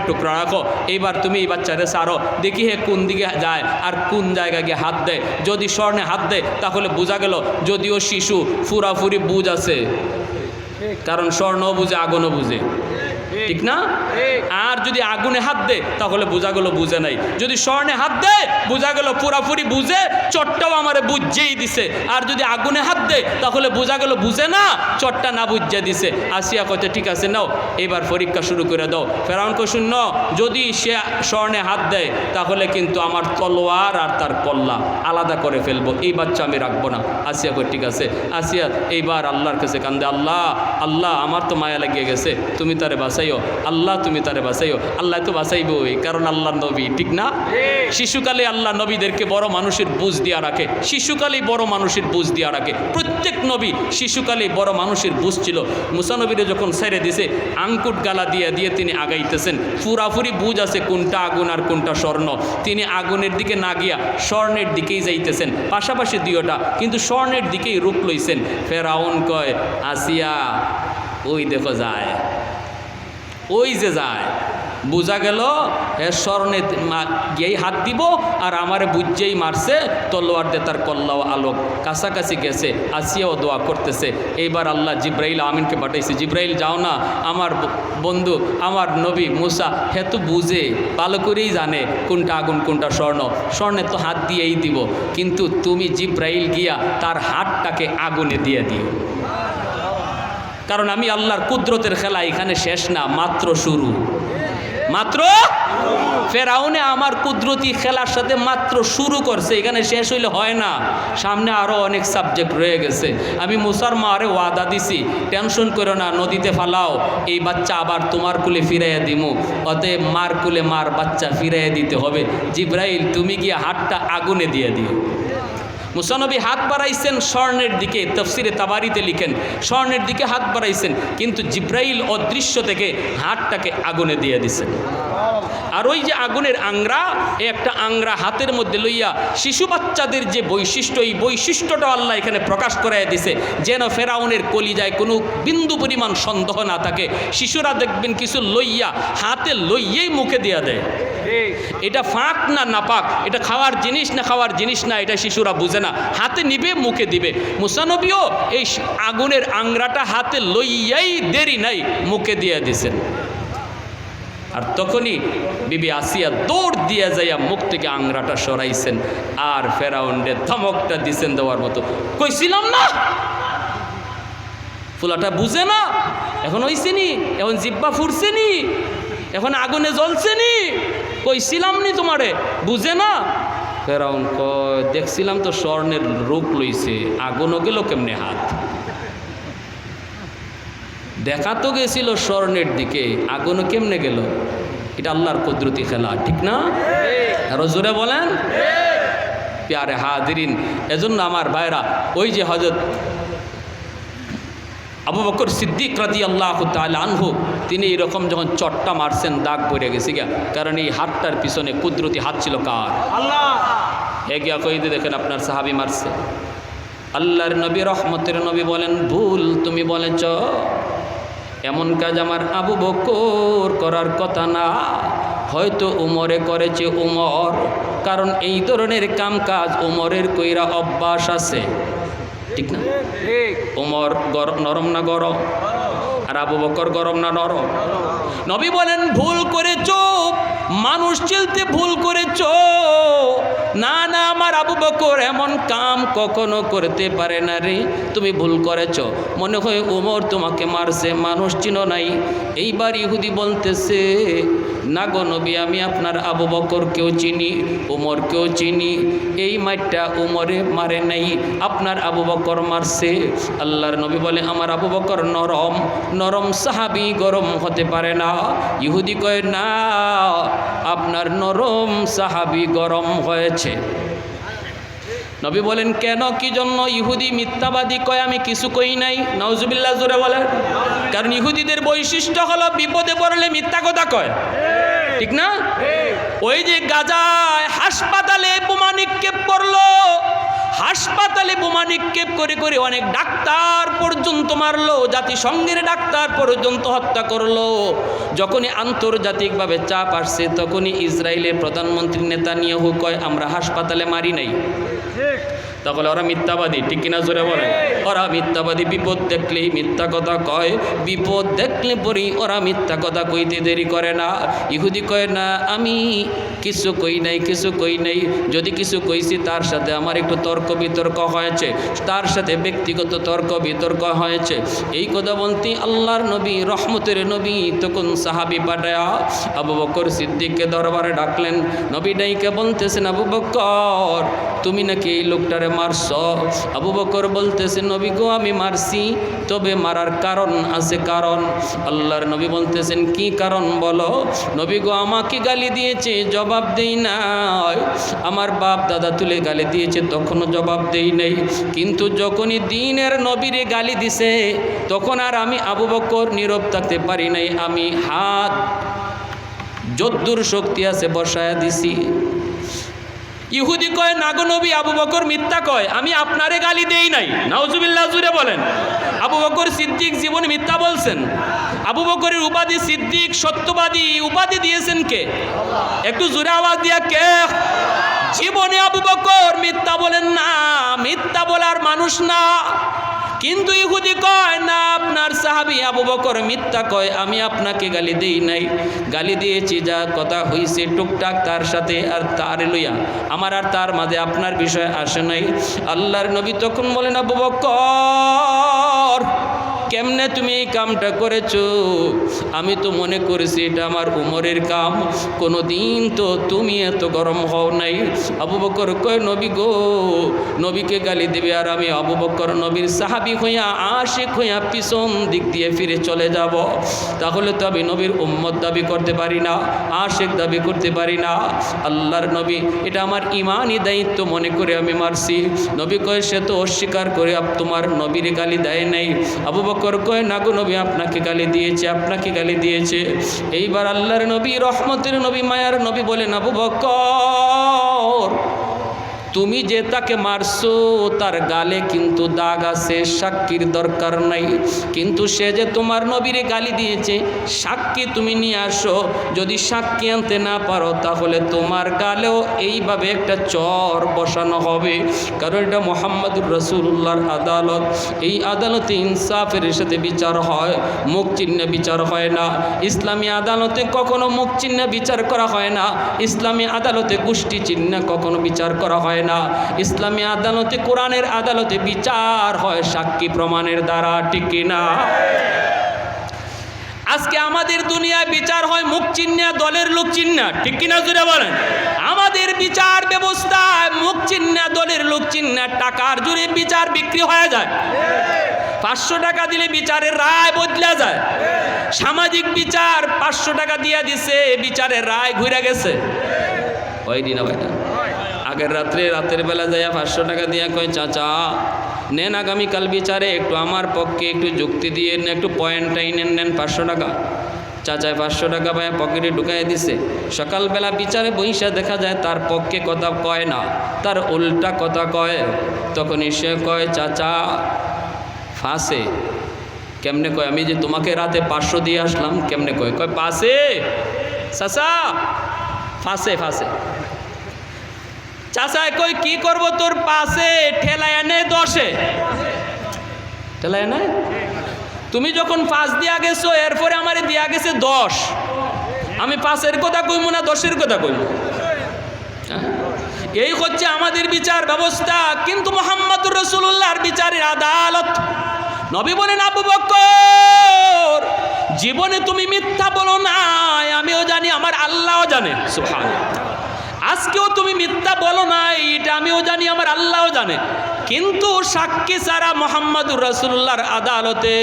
স্বর্ণের টুকরা রাখো, এইবার তুমি এই বাচ্চারে ছাড়ো, দেখি হে কোন দিকে যায় আর কোন জায়গায় গিয়ে হাত দেয়। যদি স্বর্ণে হাত দেয় তাহলে বোঝা গেল যদিও শিশু পুরাপুরি বুঝ আছে, কারণ স্বর্ণও বুঝে আগুনও বুঝে, ঠিক না? আর যদি আগুনে হাত দেয় তাহলে বোঝা গেল বুঝে নাই। যদি স্বর্ণে হাত দেয় বোঝা গেল পুরাপুরি বুঝে, চটটাও আমারে বুঝেই দিছে। আর যদি আগুনে হাত দেয় তাহলে বোঝা গেল বুঝে না, চটটা না বুঝে দিছে। আসিয়া কইতে ঠিক আছে নাও এবার পরীক্ষা শুরু করে দাও। ফেরাউন কই শূন্য, যদি সে স্বর্ণে হাত দেয় তাহলে কিন্তু আমার তলোয়ার আর তার কল্লা আলাদা করে ফেলবো, এই বাচ্চা আমি রাখবো না। আসিয়া কই ঠিক আছে। আসিয়া এইবার আল্লাহর কাছে কান্দে, আল্লাহ আল্লাহ আমার তো মায়া লাগিয়ে গেছে, তুমি তারে বাঁচাইও, আল্লাহ তুমি তারে বাঁচাইও। আল্লাহ তো বাঁচাইবই, কারণ আল্লাহ নবী, ঠিক না? শিশুকালে আল্লাহ নবীদেরকে বড় মানুষের বুঝ দিয়া রাখে, শিশুকালেই বড় মানুষের বুঝ দিয়া রাখে। প্রত্যেক নবী শিশুকালেই বড় মানুষের বুঝ ছিল। মুসা নবীরে যখন ছেড়ে দিছে আঙ্কুট গালা দিয়ে দিয়ে তিনি আগাইতেছেন, পুরাপুরি বুঝ আছে কোনটা আগুন আর কোনটা স্বর্ণ। তিনি আগুনের দিকে না গিয়া স্বর্ণের দিকেই যাইতেছেন, পাশাপাশি দুইটা, কিন্তু স্বর্ণের দিকেই রূপ লইছেন। ফেরাউন কয়, আসিয়া ওই দেখো যায়, ওই যে যায়, বোঝা গেল হে স্বর্ণে গিয়েই হাত দিব আর আমারে বুঝেই মারছে, তলোয়ার দিয়ে তার কল্লাও আলোক কাছাকাছি গেছে। আসিয়াও দোয়া করতেছে। এইবার আল্লাহ জিব্রাইল আমিনকে পাঠাইছে, জিব্রাইল যাও না, আমার বন্ধু আমার নবী মুসা হে তো বুঝে ভালো করেই জানে কোনটা আগুন কোনটা স্বর্ণ, স্বর্ণে তো হাত দিয়েই দিব, কিন্তু তুমি জিব্রাইল গিয়া তার হাতটাকে আগুনে দিয়ে দিও, কারণ আমি আল্লাহর কুদরতের খেলা এখানে শেষ না, মাত্র শুরু, মাত্র। ফেরাউনে আমার কুদরতি খেলার সাথে মাত্র শুরু করছে, এখানে শেষ হইলে হয় না, সামনে আরও অনেক সাবজেক্ট রয়ে গেছে। আমি মুসার মারে ওয়াদা দিছি, টেনশন করো না, নদীতে ফালাও, এই বাচ্চা আবার তোমার কুলে ফিরাইয়া দিমু, অতএব মার কুলে মার বাচ্চা ফিরাইয়া দিতে হবে। জিব্রাইল তুমি গিয়ে হাতটা আগুনে দিয়ে দিও। মুসা নবী হাত বাড়াইছেন স্বর্ণের দিকে, তাফসিরে তাবারিতে লিখেন স্বর্ণের দিকে হাত বাড়াইছেন, কিন্তু জিব্রাইল অদৃশ্য থেকে হাতটাকে আগুনে দিয়ে দিছেন। আর ওই যে আগুনের আংরা, এই একটা আংরা হাতের মধ্যে লইয়া শিশু বাচ্চাদের যে বৈশিষ্ট্য, এই বৈশিষ্ট্যটা আল্লাহ এখানে প্রকাশ করাইয়া দিছে, যেন ফেরাউনের কলিজায় কোনো বিন্দু পরিমাণ সন্দেহ না থাকে। শিশুরা দেখবেন কিছু লইয়া হাতে লইয়েই মুখে দিয়া দেয়, এটা ফাঁক না নাপাক, এটা খাওয়ার জিনিস না খাওয়ার জিনিস না, এটা শিশুরা বুঝে না, হাতে নিবে মুখে দিবে। মুসা নবীও এই আগুনের আংরাটা হাতে লইয়াই দেরি নাই মুখে দিয়ে দিছেন। আর তখনই বিবি আসিয়া দৌড় দিয়া যাইয়া মুখ থেকে আংরাটা সরাইছেন আর ফেরাউন্ডে ধমকটা দিছেন দেওয়ার মতো, কইছিলাম না ফুলাটা বুঝে না, এখন হইছেনি, এখন জিব্বা ফুরছেনি, এখন আগুনে জ্বলছেনি, কইছিলাম নি তোমারে বুঝে না। ফেরাউন কয় দেখছিলাম তো স্বর্ণের রূপ লইছে, আগুনও গেল কেমনে হাত, দেখা তো গেছিল স্বর্ণের দিকে, আগুনও কেমনে গেল, এটা আল্লাহর কুদরতি খেলা, ঠিক না? আরো জোরে বলেন প্যারে হাজিরিন। এজন্য আমার ভাইরা, ওই যে হযরত আবু বকর সিদ্দিক রাদিয়াল্লাহু তাআলা আনহু, তিনি এইরকম যখন চটটা মারছেন দাগ পড়ে গেছে গিয়া, কারণ এই হাতটার পিছনে কুদরতি হাত ছিল কার? আল্লাহ। হে গিয়া কইতে দেখেন আপনার সাহাবী মারছে। আল্লাহর নবী রহমতের নবী বলেন ভুল তুমি বলেছ, এমন কাজ আমার আবু বকর করার কথা না, হয়তো উমরে করেছে উমর, কারণ এই ধরনের কাম কাজ উমরের কইরা অভ্যাস আছে, ঠিক না? উমর নরম না গরম, আর আবু বকর গরম না নরম? নবী বলেন ভুল করেছো, মানুষ চিনতে ভুল করেছো, না না আমার আবু বকর এমন কাম কখনো করতে পারে না রে, তুমি ভুল করেছো, মনে হয় উমর তোমাকে মারছে, মানুষ চিনো নাই। এইবার ইহুদি বলতেছে না গো নবী, আমি আপনার আবু বকরকেও চিনি, উমরকেও চিনি, এই মারটা উমরে মারে নাই, আপনার আবু বকর মারছে। আল্লাহর নবী বলে আমার আবু বকর নরম, নরম সাহাবী গরম হতে পারে না। ইহুদি কয় না, আপনার নরম সাহাবী গরম হয়েছে। নবী বলেন কেন, কি জন্য? ইহুদি মিথ্যাবাদী কয় আমি কিছু কই নাই। নাউজুবিল্লাহ, জোরে বলেন। কারণ ইহুদিদের বৈশিষ্ট্য হলো বিপদে পড়লে মিথ্যা কথা কয়, ঠিক না? ওই যে গাজায় হাসপাতালে বোমা নিক্ষেপ করলো, হাসপাতালে বোমা নিক্ষেপ করে করে অনেক ডাক্তার পর্যন্ত মারলো, জাতিসংঘের ডাক্তার পর্যন্ত হত্যা করলো। যখনই আন্তর্জাতিকভাবে চাপ আসছে তখনই ইসরায়েলের প্রধানমন্ত্রী নেতানিয়াহু কয় আমরা হাসপাতালে মারি নাই। তাহলে ওরা মিথ্যাবাদী, ঠিক কিনা জোরে বলেন? ওরা মিথ্যাবাদী। বিপদ দেখলেই মিথ্যা কথা কয়, বিপদ দেখলে পরেই ওরা মিথ্যা কথা কইতে দেরি করে না। ইহুদি কয় না আমি কিছু কই নাই, কিছু কই নাই, যদি কিছু কইছি তার সাথে আমার একটু তর্ক বিতর্ক হয়েছে, তার সাথে ব্যক্তিগত তর্ক বিতর্ক হয়েছে। এই কথা বলতে আল্লাহর নবী রহমতের নবী তখন সাহাবি পাঠায়া আবু বকর সিদ্দিককে দরবারে ডাকলেন। নবী ডাইকে বলতেছেন আবু বকর তুমি নাকি এই লোকটারে মারছ? আবু বকর বলতেছে নবী গো আমি মারছি, তবে মারার কারণ আছে। কারণ আল্লাহর নবী বলতেছেন কি কারণ বলো? নবী গো আমাকে গালি দিয়েছে, জবাব দেই নাই। আমার বাপ দাদা তুলে গালি দিয়েছে, তখনও জবাব দেই নাই। কিন্তু যখনই দ্বীনের নবীরে গালি দিছে তখন আর আমি আবু বকর নীরব থাকতে পারি নাই। আমি হাত যদ্দুর শক্তি আছে বসায়া দিছি। ইহুদি কয় না গো নবী, আবু বকর মিথ্যা কয়, আমি আপনারে গালি দেই নাই। নাউজুবিল্লাহ জুড়ে বলেন। আবু বকর সিদ্দিক জীবনে মিথ্যা বলছেন? আবু বকরের উপাধি সিদ্দিক, সত্যবাদী উপাধি দিয়েছেন কে? একটু জোরে আওয়াজ দিয়া কে? জীবনে আবু বকর মিথ্যা বলেন না, মিথ্যা বলার মানুষ না। কিন্তু ইহুদি কয় না আপনার সাহাবী আবু বকর মিথ্যা কয়, আমি আপনাকে গালি দেই নাই, গালি দিয়েছি যা কথা হইছে টুকটাক তার সাথে, আর তার লইয়া আমার আর তার মাঝে আপনার বিষয় আসে নাই। আল্লাহর নবী তখন বলেন আবু বকর কেমনে তুমি এই কামটা করেছো? আমি তো মনে করেছি এটা আমার উমরের কাম, কোনো দিন তো তুমি এত গরম হও নাই। আবু বকর কয় নবী গো, নবীকে গালি দেবে আর আমি আবু বকর নবীর সাহাবী হইয়া আশিক হইয়া পিছন দিক দিয়ে ফিরে চলে যাব, তাহলে তো আমি নবীর উম্মত দাবি করতে পারি না, আশিক দাবি করতে পারি না। আল্লাহর নবী এটা আমার ইমানই দায়িত্ব মনে করে আমি মারছি। নবী কয় সে তো অস্বীকার করে তোমার নবীর গালি দেয় নাই। আবু বকর কয় না গো নবী আপনাকে গালি দিয়েছে, আপনাকে গালি দিয়েছে। এইবার আল্লাহর নবী রহমতের নবী মায়ার নবী বলেন আবু বকর তুমি যে তাকে মারছো তার গালে কিন্তু দাগ আছে, সাক্ষীর দরকার নাই। কিন্তু সে যে তোমার নবীর গালি দিয়েছে, সাক্ষী তুমি নিয়ে আসো। যদি সাক্ষী আনতে না পারো তাহলে তোমার গালেও এইভাবে একটা চর বসানো হবে, কারণ এটা মুহাম্মদুর রাসূলুল্লাহর আদালত। এই আদালতে ইনসাফের সাথে বিচার হয়, মুখ চিহ্নে বিচার হয় না। ইসলামী আদালতে কখনো মুখ চিহ্নে বিচার করা হয় না, ইসলামী আদালতে গোষ্ঠী চিহ্নে কখনো বিচার করা হয় না। ইসলামী আদালতে কোরআনের আদালতে বিচার হয় সাক্ষী প্রমাণের দ্বারা, ঠিক কিনা? আজকে আমাদের দুনিয়ায় বিচার হয় মুখ চিহ্না, দলের লোক চিহ্না, ঠিক কিনা জুড়ে বলেন? আমাদের বিচার ব্যবস্থায় মুখ চিহ্না, দলের লোক চিহ্না, টাকার জুড়ে বিচার বিক্রি হয়ে যায়। 500 টাকা দিলে বিচারের রায় বদলে যায়। সামাজিক বিচার 500 টাকা দিয়ে দিছে, বিচারের রায় ঘুরে গেছে। ওই দিন আগের রাতের বেলা যাইয়া 500 টাকা দিয়া কয় চাচা নেন আগামীকাল বিচারে একটু আমার পক্ষে একটু যুক্তি দিয়ে একটু পয়েন্টটাই নেন 500 টাকা। চাচায় 500 টাকা পায় পকেটে ঢুকাই দিছে। সকালবেলা বিচারে বইসা দেখা যায় তার পক্ষে কথা কয় না, তার উল্টা কথা কয়। তখন সে কয় চাচা ফাঁসে কেমনে কয়? আমি যে তোমাকে রাতে 500 দিয়ে আসলাম কেমনে কয়? কয় পাশে চাচা, ফাঁসে ফাঁসে। চাচায় কই কি করব তোর পাশে? ঠেলায় এনে 10-এ ঠেলায় এনে। তুমি যখন 5 দিয়া গেছো এরপরে আমার দিয়া গেছে 10, আমি 5-এর কথা কইব না 10-এর কথা কইব? এই হচ্ছে আমাদের বিচার ব্যবস্থা। কিন্তু মুহাম্মদুর রাসূলুল্লাহর বিচারের আদালত। নবী বলেন আবু বকর জীবনে তুমি মিথ্যা বলো না, আমিও জানি, আমার আল্লাহও জানে। সুবহানাল্লাহ। আজকেও তুমি মিথ্যা বলো না, এটা আমিও জানি, আমার আল্লাহও জানে। কিন্তু সাক্ষী ছাড়া মুহাম্মদুর রাসূলুল্লাহর আদালতে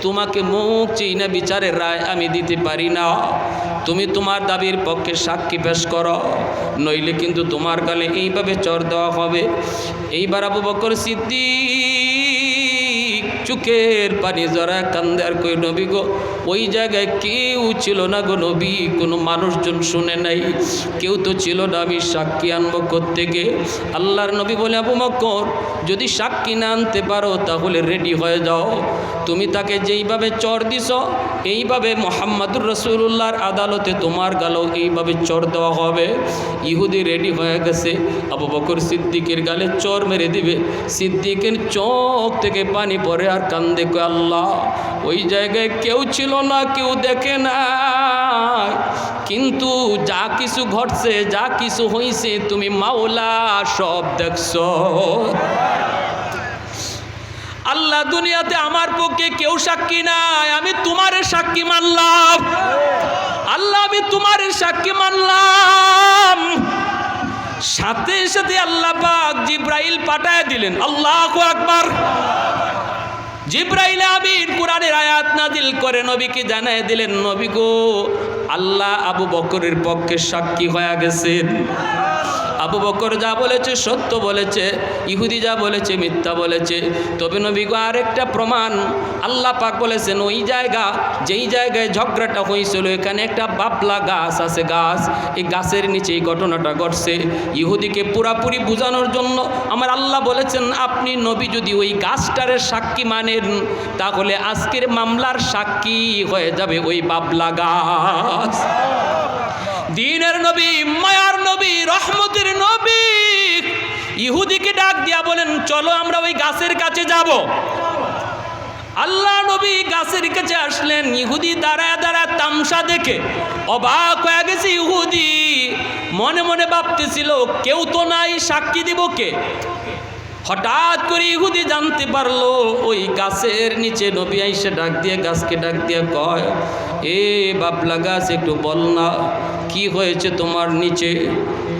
তোমাকে মুখ চিনে বিচারের রায় আমি দিতে পারি না। তুমি তোমার দাবির পক্ষে সাক্ষী পেশ করো, নইলে কিন্তু তোমার গালে এইভাবে চর দেওয়া হবে। এইবার আবু বকর সিদ্দিক চোখের পানি জরা কান্দে আর কই নবী গো ওই জায়গায় কেউ ছিল না গো নবী, কোনো মানুষজন শুনে নাই, কেউ তো ছিল না, আমি সাক্ষী আনবো কোত্থেকে? আল্লাহর নবী বলে আবু বকর যদি সাক্ষী না আনতে পারো তাহলে রেডি হয়ে যাও, তুমি তাকে যেইভাবে চর দিছ এইভাবে মুহাম্মদুর রাসূলুল্লাহর আদালতে তোমার গালেও এইভাবে চর দেওয়া হবে। ইহুদি রেডি হয়ে গেছে, আবু বকর সিদ্দিকের গালে চর মেরে দিবে। সিদ্দিকের চোখ থেকে পানি পড়ে আর কান্দে কয় আল্লাহ ওই জায়গায় কেউ ছিল না, কেউ দেখে না, কিন্তু যা কিছু ঘটছে যা কিছু হয়েছে তুমি মাওলা সব দেখছো। আল্লাহ দুনিয়াতে আমার পক্ষে কেউ সাক্ষী নাই, আমি তোমারে সাক্ষী মানলাম। আল্লাহ আমি তোমারে সাক্ষী মানলাম। সাথে সাথে আল্লাহ পাক জিব্রাইল পাঠায় দিলেন। আল্লাহু আকবার। জিব্রাইল আমিন কুরআনের আয়াত নাজিল করে নবীকে জানায় দিলেন, নবী গো আল্লাহ আবু বকরের পক্ষে সাক্ষী হয়ে গেছেন। আবু বকর যা বলেছে সত্য বলেছে, ইহুদি যা বলেছে মিথ্যা বলেছে। তবে নবী গো আরেকটা প্রমাণ, আল্লাহ পাক বলেছেন ওই জায়গা যেই জায়গায় ঝগড়াটা হয়েছিল এখানে একটা বাবলা গাছ আছে, গাছ, এই গাছের নিচে এই ঘটনাটা ঘটছে। ইহুদিকে পুরাপুরি বোঝানোর জন্য আমার আল্লাহ বলেছেন আপনি নবী যদি ওই গাছটারে সাক্ষী মানেন তাহলে আজকের মামলার সাক্ষী হয়ে যাবে ওই বাবলা গাছ। দ্বীনের নবী, মায়ার নবী, রহমতের নবী ইহুদিকে ডাক দিয়া বলেন চলো আমরা ওই গাছের কাছে যাব। আল্লাহ নবী গাছের কাছে আসলেন, ইহুদি দাঁড়ায় দাঁড়ায় তামসা দেখে অবাক হয়ে গেছে। ইহুদি মনে মনে ভাবতেছিল কেউ তো নাই, সাক্ষী দিব কে? হঠাৎ করে ইহুদি জানতে পারলো ওই গাছের নিচে নবী আইসা ডাক দিয়ে গাছকে ডাক দিয়ে কয়, এ বাবলা গাছ একটু বল না কি হয়েছে তোমার নিচে,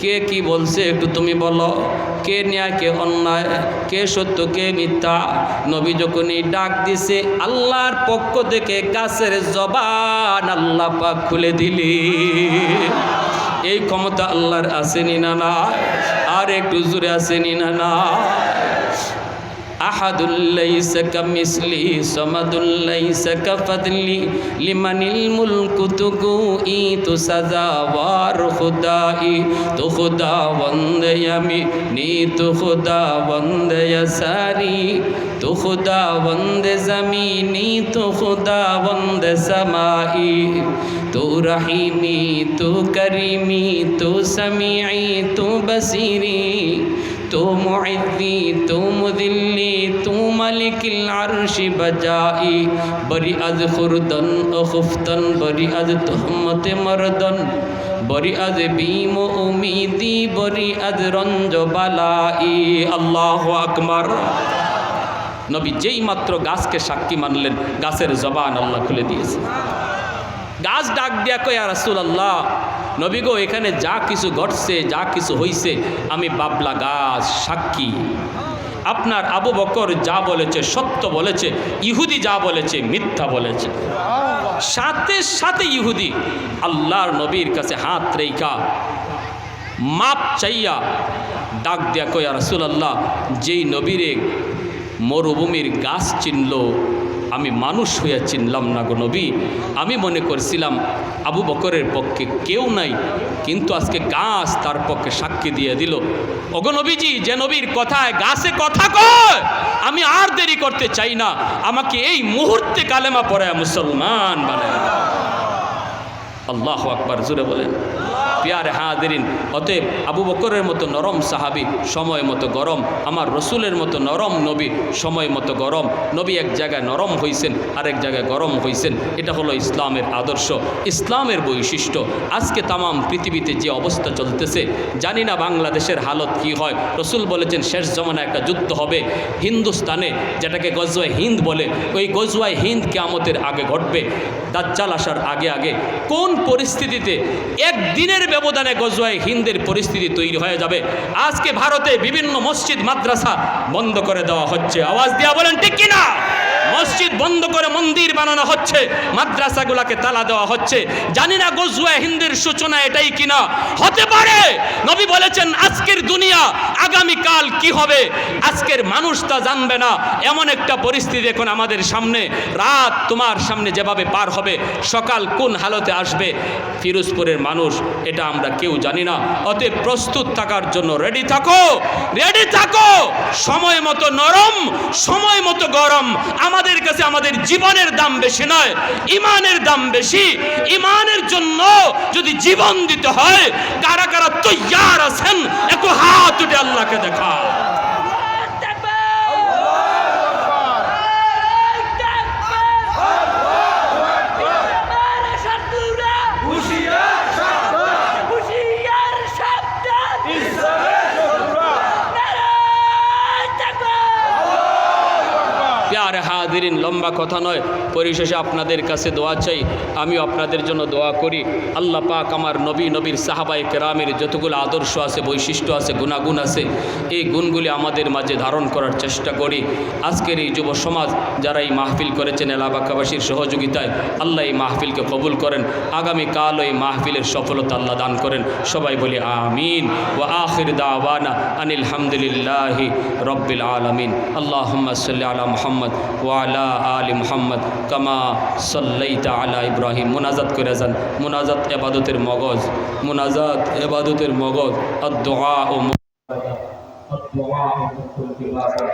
কে কি বলছে একটু তুমি বলো, কে ন্যায় কে অন্যায়, কে সত্য কে মিথ্যা। নবী যখনই ডাক দিছে আল্লাহর পক্ষ থেকে গাছের জবান আল্লাহ পাক খুলে দিলি। এই ক্ষমতা আল্লাহর আসেনি না না? আর একটু জোরে আসেনি না না? আহাদুল লাইসা কামিসলি সামাদুল লাইসা কাফাদলি লিমানিল মুলকু তুগুই তো সাজাওয়ার খুদাই তো খুদা বন্দে আমি নি তো খুদা বন্দে সারি তো খুদা বন্দে জমিনি তো খুদা বন্দে সমাই তো রহিমি তো করিমি তো সমিঈ তো বসিরি تو معذی تو مذلی تو ملک العرش بجائی بری از خردن اخفتن بری از تہمت مردن بری از بیم و امیدی بری از رنج و بلائی اللہ اکبر। নবী যেই মাত্র গাছকে সাক্ষী মানলেন গাছের জবান আল্লাহ খুলে দিয়েছে। গাছ ডাক দিয়া কয় ইয়া রাসূলুল্লাহ, নবী গো এখানে যা কিছু ঘটছে যা কিছু হইছে আমি বাবলা গাছ সাক্ষী। আপনার আবু বকর যা বলেছে সত্য বলেছে, ইহুদি যা বলেছে মিথ্যা বলেছে। সাথে সাথে ইহুদি আল্লাহর নবীর কাছে হাত রেখা মাপ চাইয়া ডাক দিয়া কয় ইয়া রাসূলুল্লাহ, যেই নবীরে মরুভূমির গাছ চিনল আমি মানুষ হইয়া চিনলাম না গো নবী। আমি মনে করছিলাম আবু বকরের পক্ষে কেউ নাই, কিন্তু আজকে গাছ তার পক্ষে সাক্ষী দিয়ে দিল। ওগো নবীজি, যে নবীর কথায় গাছে কথা কয় আমি আর দেরি করতে চাই না, আমাকে এই মুহূর্তে কালেমা পড়ায় মুসলমান বানায়। আল্লাহু আকবার, জোরে বলেন। প্যারে হাদিরিন, অতএব আবু বকরের মতো নরম সাহাবী সময় মতো গরম, আমার রসুলের মতো নরম নবী সময় মতো গরম। নবী এক জায়গায় নরম হয়েছেন আরেক জায়গায় গরম হয়েছেন, এটা হলো ইসলামের আদর্শ, ইসলামের বৈশিষ্ট্য। আজকে তামাম পৃথিবীতে যে অবস্থা চলতেছে জানি না বাংলাদেশের হালত কি হয়। রসুল বলেছেন শেষ জমানায় একটা যুদ্ধ হবে হিন্দুস্তানে, যেটাকে গজওয়ায়ে হিন্দ বলে। ওই গজওয়ায়ে হিন্দ কিয়ামতের আগে ঘটবে, দাজ্জাল আসার আগে আগে। কোন পরিস্থিতিতে একদিনের ব্যবধানে গজওয়ায়ে হিন্দের পরিস্থিতি তৈরি হয়ে যাবে। আজকে ভারতে বিভিন্ন মসজিদ মাদ্রাসা বন্ধ করে দেওয়া হচ্ছে, আওয়াজ দিয়া বলেন ঠিক কিনা? মসজিদ বন্ধ করে মন্দির বানানো হচ্ছে, মাদ্রাসাগুলোকে তালা দেওয়া হচ্ছে। জানি না গজওয়ে হিন্দের সূচনা এটাই কিনা, হতে পারে। নবী বলেছেন আজকের দুনিয়া আগামীকাল কি হবে আজকের মানুষ তা জানবে না। এমন একটা পরিস্থিতি এখন আমাদের সামনে, রাত তোমার সামনে যেভাবে পার হবে, সকাল কোন হালতে আসবে ফিরোজপুরের মানুষ এটা আমরা কেউ জানি না। অতএব প্রস্তুত থাকার জন্য রেডি থাকো, রেডি থাকো। সময় মতো নরম, সময় মতো গরম। আমাদের কাছে আমাদের জীবনের দাম বেশি নয়, ইমানের দাম বেশি। ইমানের জন্য যদি জীবন দিতে হয়, কারা কারা তৈয়ার আছেন একটু হাত উঠে আল্লাহকে দেখা। প্যারে হাজিরিন, লম্বা কথা নয়, পরিশেষে আপনাদের কাছে দোয়া চাই। আমিও আপনাদের জন্য দোয়া করি। আল্লাহ পাক আমার নবী, নবীর সাহাবায়ে কেরামের যতগুলো আদর্শ আছে, বৈশিষ্ট্য আছে, গুণাগুণ আছে, এই গুণগুলি আমাদের মাঝে ধারণ করার চেষ্টা করি। আজকের এই যুব সমাজ যারা এই মাহফিল করেছেন এলাকাবাসীর সহযোগিতায়, আল্লাহ এই মাহফিলকে কবুল করেন। আগামীকাল এই মাহফিলের সফলতা আল্লাহ দান করেন। সবাই বলি আমিন। ওয়া আখির দাওয়ানা আনিল হামদুলিল্লাহি রব্বিল আলামিন। আল্লাহুম্মা সাল্লি আলা মুহাম্মদ ওয়ালা আলি মুহাম্মদ কামা সাল্লাইতা আলা ইব্রাহিম। মুনাজাত করে যান। মুনাজাত ইবাদতের মগজ, মুনাজাত ইবাদতের মগজ। আদ-দুআ ও الدعاء والتوبة